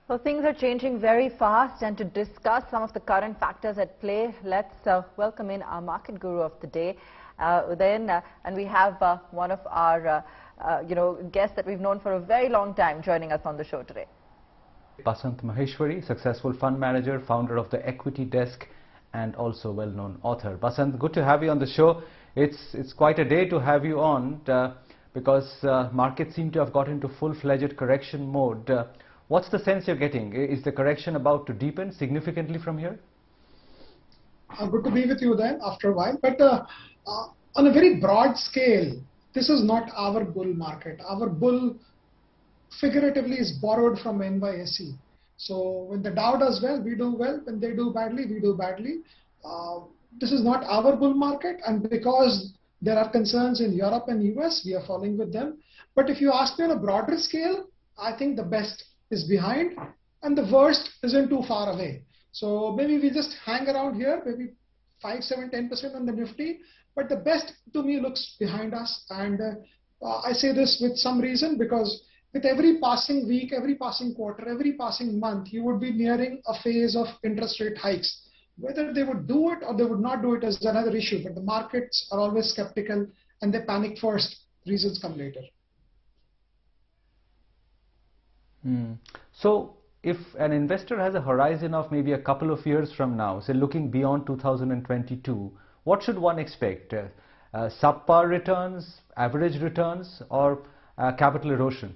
Well, things are changing very fast, and to discuss some of the current factors at play, let's welcome in our market guru of the day, and we have one of our guests that we've known for a very long time joining us on the show today. Basant Maheshwari, successful fund manager, founder of the Equity Desk, and also well-known author. Basant, good to have you on the show. It's quite a day to have you on because markets seem to have got into full-fledged correction mode. What's the sense you're getting? Is the correction about to deepen significantly from here? Good to be with you then after a while. But on a very broad scale, this is not our bull market. Our bull figuratively is borrowed from NYSE. So when the Dow does well, we do well. When they do badly, we do badly. This is not our bull market. And because there are concerns in Europe and US, we are following with them. But if you ask me on a broader scale, I think the best is behind and the worst isn't too far away. So maybe we just hang around here, maybe 5, 7, 10% on the Nifty, but the best to me looks behind us. And I say this with some reason, because with every passing week, every passing quarter, every passing month, you would be nearing a phase of interest rate hikes. Whether they would do it or they would not do it is another issue, but the markets are always skeptical and they panic first, reasons come later. So if an investor has a horizon of maybe a couple of years from now, say looking beyond 2022, what should one expect? Subpar returns, average returns, or capital erosion?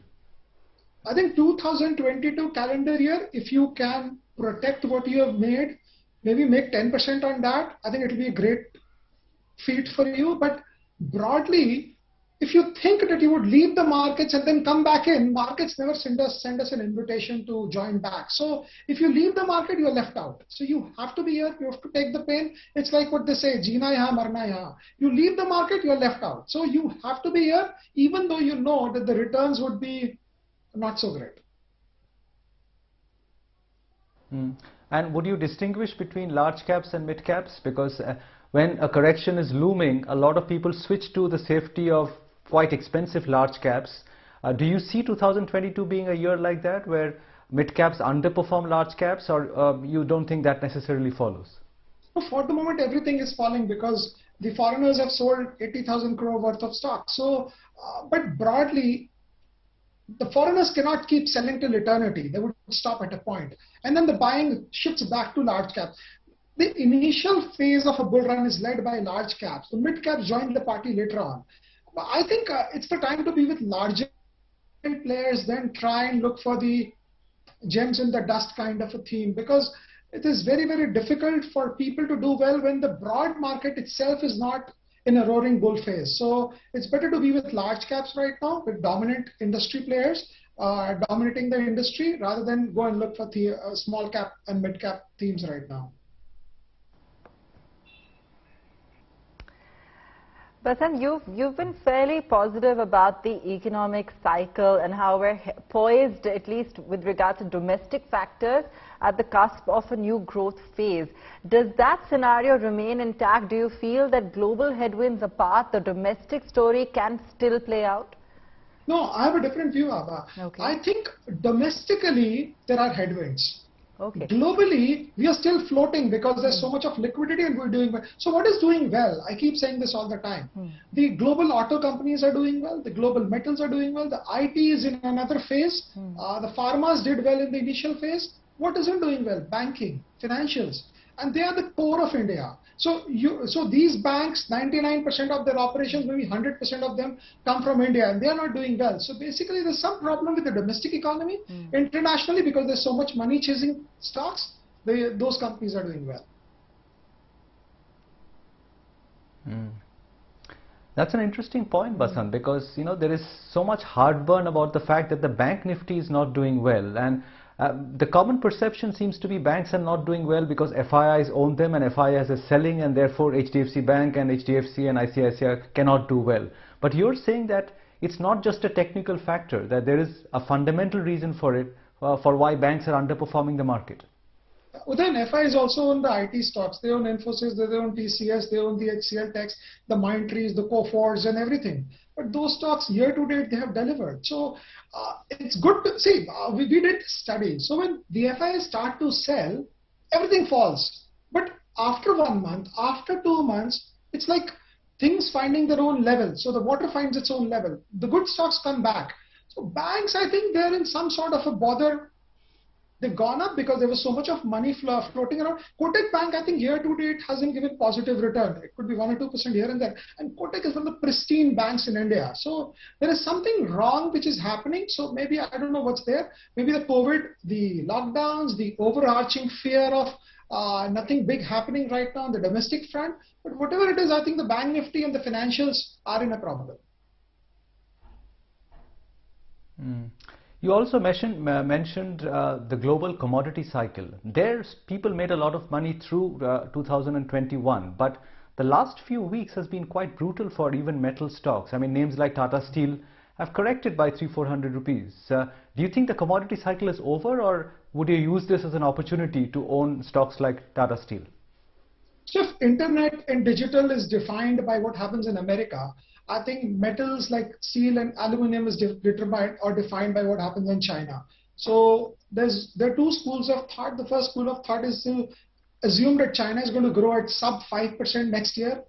I think 2022 calendar year, if you can protect what you have made, maybe make 10% on that, I think it will be a great feat for you. But broadly, if you think that you would leave the markets and then come back in, markets never send us an invitation to join back. So if you leave the market, you are left out. So you have to be here, you have to take the pain. It's like what they say, jeena yahan, marna yahan. You leave the market, you are left out. So you have to be here, even though you know that the returns would be not so great. And would you distinguish between large caps and mid caps? Because when a correction is looming, a lot of people switch to the safety of quite expensive large caps. Do you see 2022 being a year like that, where mid caps underperform large caps, or you don't think that necessarily follows? For the moment, everything is falling because the foreigners have sold 80,000 crore worth of stock. So, but broadly, the foreigners cannot keep selling till eternity. They would stop at a point. And then the buying shifts back to large caps. The initial phase of a bull run is led by large caps. The mid caps join the party later on. But I think it's the time to be with larger players, then try and look for the gems in the dust kind of a theme, because it is very, very difficult for people to do well when the broad market itself is not in a roaring bull phase. So it's better to be with large caps right now, with dominant industry players dominating the industry, rather than go and look for the small cap and mid cap themes right now. Basant, you've been fairly positive about the economic cycle and how we're poised, at least with regard to domestic factors, at the cusp of a new growth phase. Does that scenario remain intact? Do you feel that global headwinds apart, the domestic story can still play out? No, I have a different view, Abha. Okay. I think domestically there are headwinds. Okay. Globally, we are still floating because there's so much of liquidity and we're doing well. So what is doing well? I keep saying this all the time. The global auto companies are doing well. The global metals are doing well. The IT is in another phase. The pharmas did well in the initial phase. What isn't doing well? Banking, financials. And they are the core of India. So these banks, 99% of their operations, maybe 100% of them come from India, and they are not doing well. So basically, there's some problem with the domestic economy. Internationally, because there's so much money chasing stocks, those companies are doing well. That's an interesting point, Basant, because there is so much heartburn about the fact that the bank Nifty is not doing well, and the common perception seems to be banks are not doing well because FIIs own them and FIIs are selling, and therefore HDFC Bank and HDFC and ICICI cannot do well. But you're saying that it's not just a technical factor, that there is a fundamental reason for it, for why banks are underperforming the market. Udayan, FIs also own the IT stocks. They own Infosys, they own TCS, they own the HCL Techs, the Mindtrees, the Coforge, and everything. But those stocks, year to date, they have delivered. So it's good to see. We did study. So when the FIs start to sell, everything falls. But after 1 month, after 2 months, it's like things finding their own level. So the water finds its own level. The good stocks come back. So banks, I think they're in some sort of a bother. They've gone up because there was so much of money floating around. Kotak Bank, I think year to date hasn't given positive return. It could be 1 or 2% here and there. And Kotak is one of the pristine banks in India. So there is something wrong which is happening. So maybe, I don't know what's there. Maybe the COVID, the lockdowns, the overarching fear of nothing big happening right now on the domestic front. But whatever it is, I think the bank Nifty and the financials are in a problem. You also mentioned the global commodity cycle. There, people made a lot of money through 2021, but the last few weeks has been quite brutal for even metal stocks. I mean, names like Tata Steel have corrected by 300-400 rupees. Do you think the commodity cycle is over, or would you use this as an opportunity to own stocks like Tata Steel? So if internet and digital is defined by what happens in America, I think metals like steel and aluminum is determined or defined by what happens in China. So there are two schools of thought. The first school of thought is to assume that China is going to grow at sub 5% next year.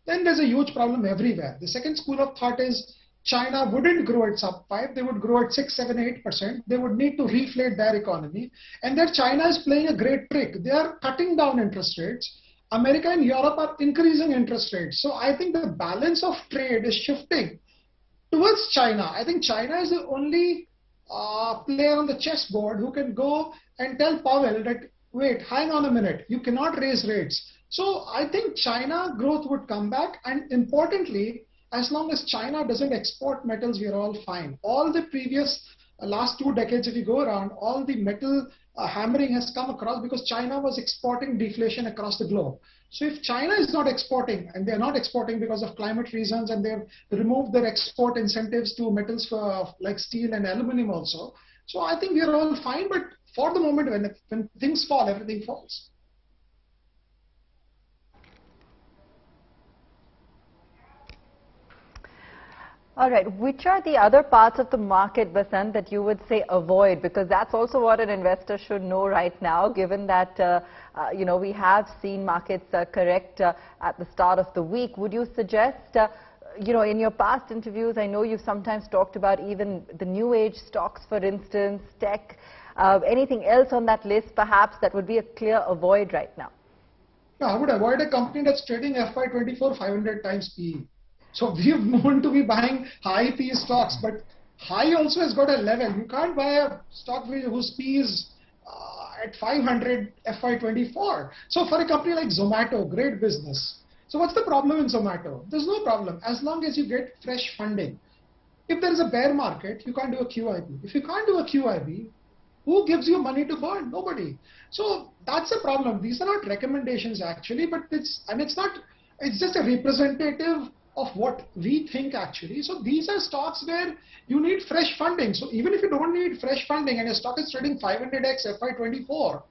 Then there's a huge problem everywhere. The second school of thought is China wouldn't grow at sub 5. They would grow at 6, 7, 8%. They would need to reflate their economy. And that China is playing a great trick. They are cutting down interest rates. America and Europe are increasing interest rates. So I think the balance of trade is shifting towards China. I think China is the only player on the chessboard who can go and tell Powell that, wait, hang on a minute, you cannot raise rates. So I think China growth would come back. And importantly, as long as China doesn't export metals, we are all fine. All the previous last 2 decades, if you go around, all the metal hammering has come across because China was exporting deflation across the globe. So if China is not exporting, and they're not exporting because of climate reasons, and they've removed their export incentives to metals for like steel and aluminum also. So I think we are all fine, but for the moment when things fall, everything falls. All right, which are the other parts of the market, Basant, that you would say avoid? Because that's also what an investor should know right now, given that, we have seen markets correct at the start of the week. Would you suggest, in your past interviews, I know you've sometimes talked about even the new age stocks, for instance, tech, anything else on that list perhaps that would be a clear avoid right now? Yeah, I would avoid a company that's trading FY24 500 times PE. So we've known to be buying high PE stocks, but high also has got a level. You can't buy a stock whose PE is at 500 FY24. So for a company like Zomato, great business. So what's the problem in Zomato? There's no problem as long as you get fresh funding. If there is a bear market, you can't do a QIP. If you can't do a QIP, who gives you money to burn? Nobody. So that's a problem. These are not recommendations actually, but it's just a representative of what we think actually. So these are stocks where you need fresh funding. So even if you don't need fresh funding and your stock is trading 500x FY24,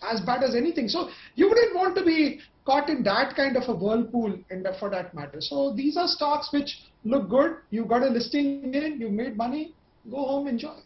as bad as anything. So you wouldn't want to be caught in that kind of a whirlpool for that matter. So these are stocks which look good. You got a listing in, you made money, go home, enjoy.